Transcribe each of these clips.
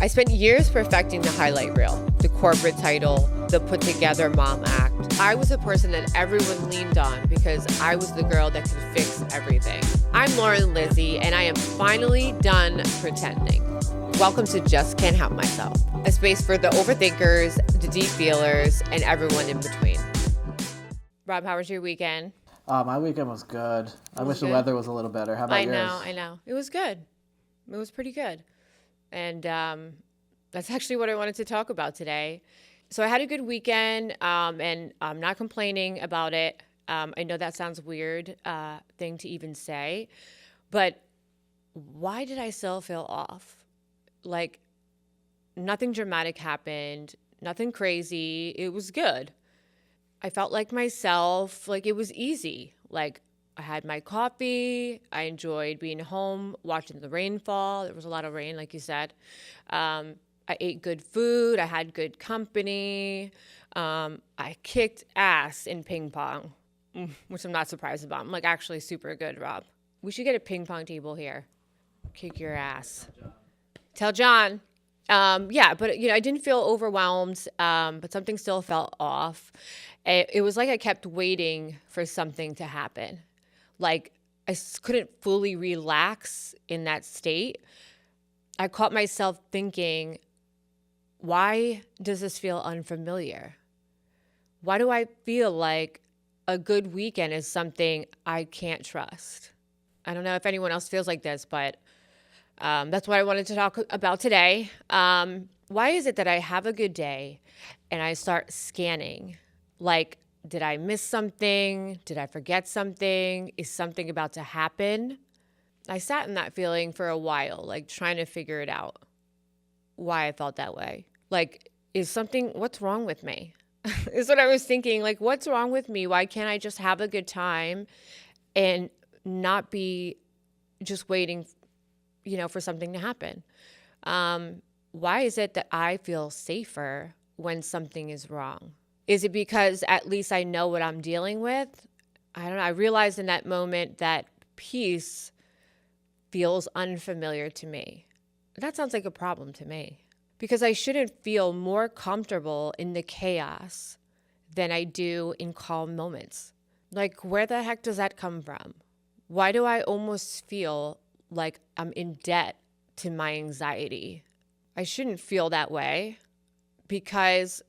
I spent years perfecting the highlight reel, the corporate title, the put together mom act. I was a person that everyone leaned on because I was the girl that could fix everything. I'm Lauren Lizzie, and I am finally done pretending. Welcome to Just Can't Help Myself, a space for the overthinkers, the deep feelers, and everyone in between. Rob, how was your weekend? My weekend was good. I wish the weather was a little better. How about yours? I know. It was good. It was pretty good. And that's actually what I wanted to talk about today. So I had a good weekend, and I'm not complaining about it. I know that sounds weird thing to even say, but why did I still feel off? Like, nothing dramatic happened, nothing crazy. It was good. I felt like myself, like it was easy. Like, I had my coffee. I enjoyed being home, watching the rain fall. There was a lot of rain, like you said. I ate good food. I had good company. I kicked ass in ping pong, which I'm not surprised about. I'm like actually super good, Rob. We should get a ping pong table here. Kick your ass. Tell John. Yeah, but I didn't feel overwhelmed, but something still felt off. It was like I kept waiting for something to happen. Like, I couldn't fully relax in that state. I caught myself thinking, why does this feel unfamiliar? Why do I feel like a good weekend is something I can't trust? I don't know if anyone else feels like this, but that's what I wanted to talk about today. Why is it that I have a good day and I start scanning? Like, did I miss something? Did I forget something? Is something about to happen? I sat in that feeling for a while, like trying to figure it out, why I felt that way. Like, what's wrong with me? Is what I was thinking. Like, what's wrong with me? Why can't I just have a good time and not be just waiting, for something to happen? Why is it that I feel safer when something is wrong? Is it because at least I know what I'm dealing with? I don't know. I realized in that moment that peace feels unfamiliar to me. That sounds like a problem to me because I shouldn't feel more comfortable in the chaos than I do in calm moments. Like, where the heck does that come from? Why do I almost feel like I'm in debt to my anxiety? I shouldn't feel that way because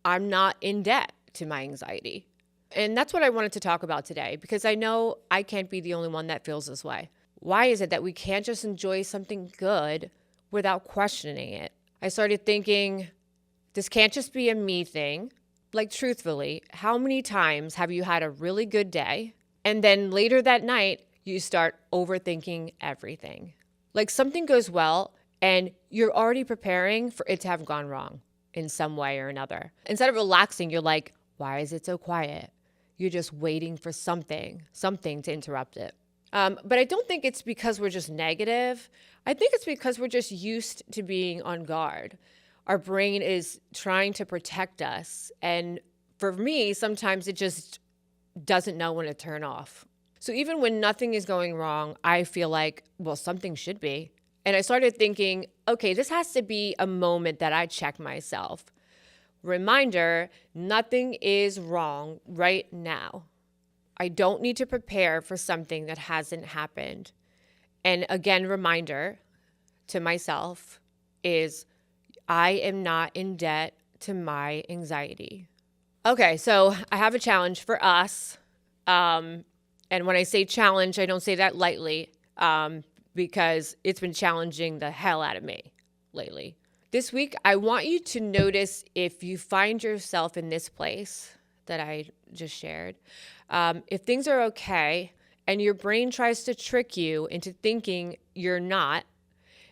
I'm not in debt to my anxiety. And that's what I wanted to talk about today because I know I can't be the only one that feels this way. Why is it that we can't just enjoy something good without questioning it? I started thinking, this can't just be a me thing. Like, truthfully, how many times have you had a really good day and then later that night you start overthinking everything? Like, something goes well and you're already preparing for it to have gone wrong in some way or another. Instead of relaxing, you're like, why is it so quiet? You're just waiting for something to interrupt it. But I don't think it's because we're just negative. I think it's because we're just used to being on guard. Our brain is trying to protect us. And for me, sometimes it just doesn't know when to turn off. So even when nothing is going wrong, I feel like, well, something should be. And I started thinking, okay, this has to be a moment that I check myself. Reminder, nothing is wrong right now. I don't need to prepare for something that hasn't happened. And again, reminder to myself is I am not in debt to my anxiety. Okay, so I have a challenge for us. And when I say challenge, I don't say that lightly. Because it's been challenging the hell out of me lately. This week, I want you to notice if you find yourself in this place that I just shared. If things are okay and your brain tries to trick you into thinking you're not,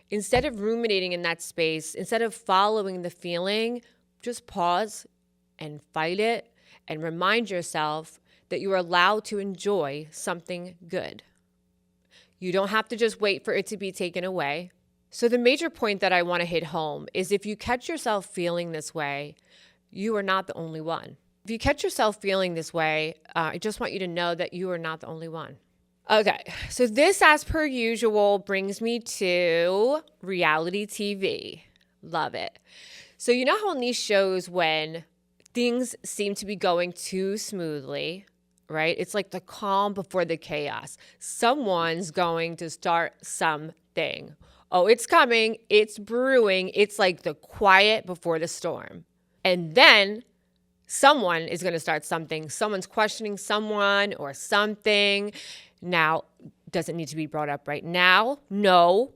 instead of ruminating in that space, instead of following the feeling, just pause and fight it and remind yourself that you are allowed to enjoy something good. You don't have to just wait for it to be taken away. So the major point that I want to hit home is if you catch yourself feeling this way, you are not the only one. If you catch yourself feeling this way, I just want you to know that you are not the only one. Okay, so this, as per usual, brings me to reality TV. Love it. So you know how in these shows when things seem to be going too smoothly, right? It's like the calm before the chaos. Someone's going to start something. Oh, it's coming. It's brewing. It's like the quiet before the storm. And then someone is going to start something. Someone's questioning someone or something. Now, does it need to be brought up right now? No.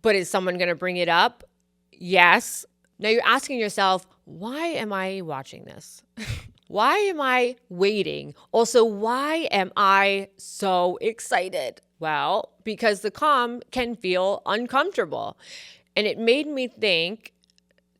But is someone going to bring it up? Yes. Now you're asking yourself, why am I watching this? Why am I waiting? Also, why am I so excited? Well, because the calm can feel uncomfortable. And it made me think,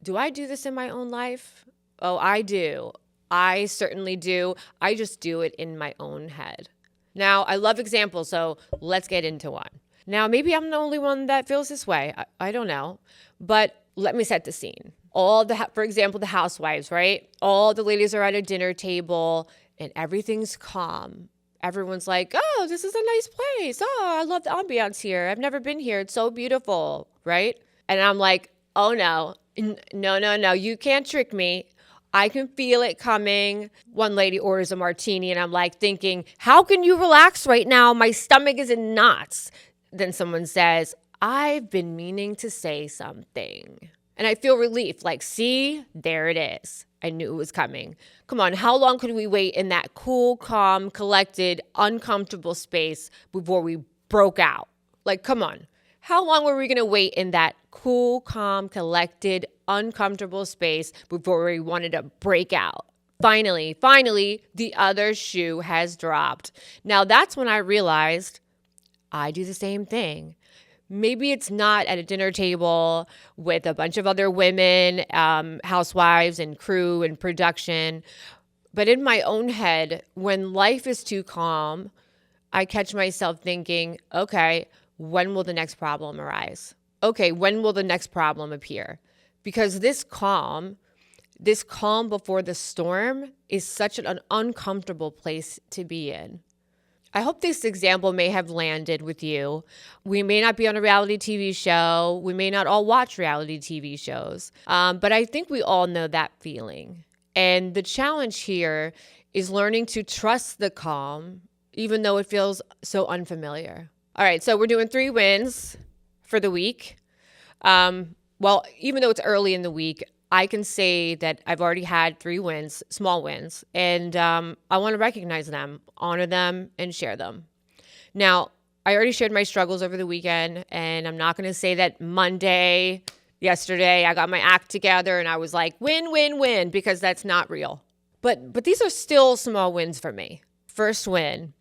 do I do this in my own life? Oh, I do. I certainly do. I just do it in my own head. Now, I love examples, so let's get into one. Now, maybe I'm the only one that feels this way. I don't know. But let me set the scene. For example, the housewives, right? All the ladies are at a dinner table and everything's calm. Everyone's like, oh, this is a nice place. Oh, I love the ambiance here. I've never been here. It's so beautiful, right? And I'm like, oh no, no, you can't trick me. I can feel it coming. One lady orders a martini and I'm like thinking, how can you relax right now? My stomach is in knots. Then someone says, I've been meaning to say something. And I feel relief, like, see, there it is. I knew it was coming. Come on, how long could we wait in that cool, calm, collected, uncomfortable space before we broke out? Like, come on. How long were we going to wait in that cool, calm, collected, uncomfortable space before we wanted to break out? Finally, the other shoe has dropped. Now, that's when I realized I do the same thing. Maybe it's not at a dinner table with a bunch of other women, housewives and crew and production. But in my own head, when life is too calm, I catch myself thinking, okay, when will the next problem arise? Okay, when will the next problem appear? Because this calm before the storm is such an uncomfortable place to be in. I hope this example may have landed with you. We may not be on a reality TV show. We may not all watch reality TV shows. But I think we all know that feeling. And the challenge here is learning to trust the calm, even though it feels so unfamiliar. All right, so we're doing 3 wins for the week. Well, even though it's early in the week, I can say that I've already had 3 wins, small wins, and I want to recognize them, honor them, and share them. Now, I already shared my struggles over the weekend, and I'm not going to say that yesterday, I got my act together and I was like, win, because that's not real. But these are still small wins for me. First win.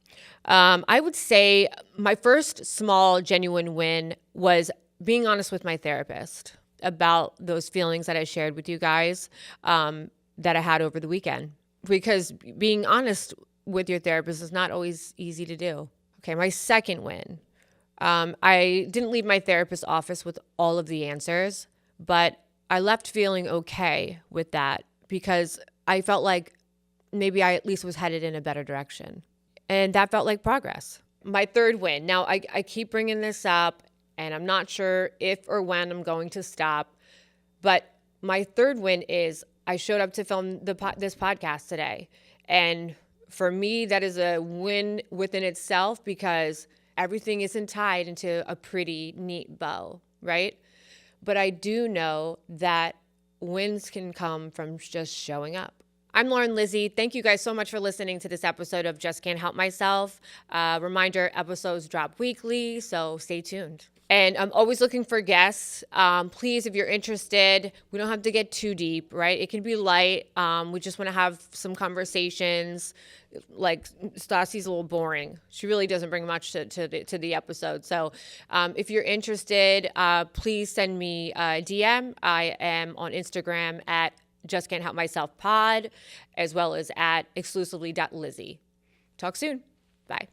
I would say my first small, genuine win was being honest with my therapist about those feelings that I shared with you guys that I had over the weekend. Because being honest with your therapist is not always easy to do. Okay, my second win. I didn't leave my therapist's office with all of the answers, but I left feeling okay with that because I felt like maybe I at least was headed in a better direction. And that felt like progress. My third win. Now, I keep bringing this up, and I'm not sure if or when I'm going to stop. But my third win is I showed up to film this podcast today. And for me, that is a win within itself because everything isn't tied into a pretty neat bow, right? But I do know that wins can come from just showing up. I'm Lauren Lizzie. Thank you guys so much for listening to this episode of Just Can't Help Myself. Reminder, episodes drop weekly, so stay tuned. And I'm always looking for guests. Please, if you're interested, we don't have to get too deep, right? It can be light. We just want to have some conversations. Like Stassi's a little boring. She really doesn't bring much to the episode. So if you're interested, please send me a DM. I am on Instagram at Just Can't Help Myself Pod, as well as at exclusively.lizzie. Talk soon. Bye.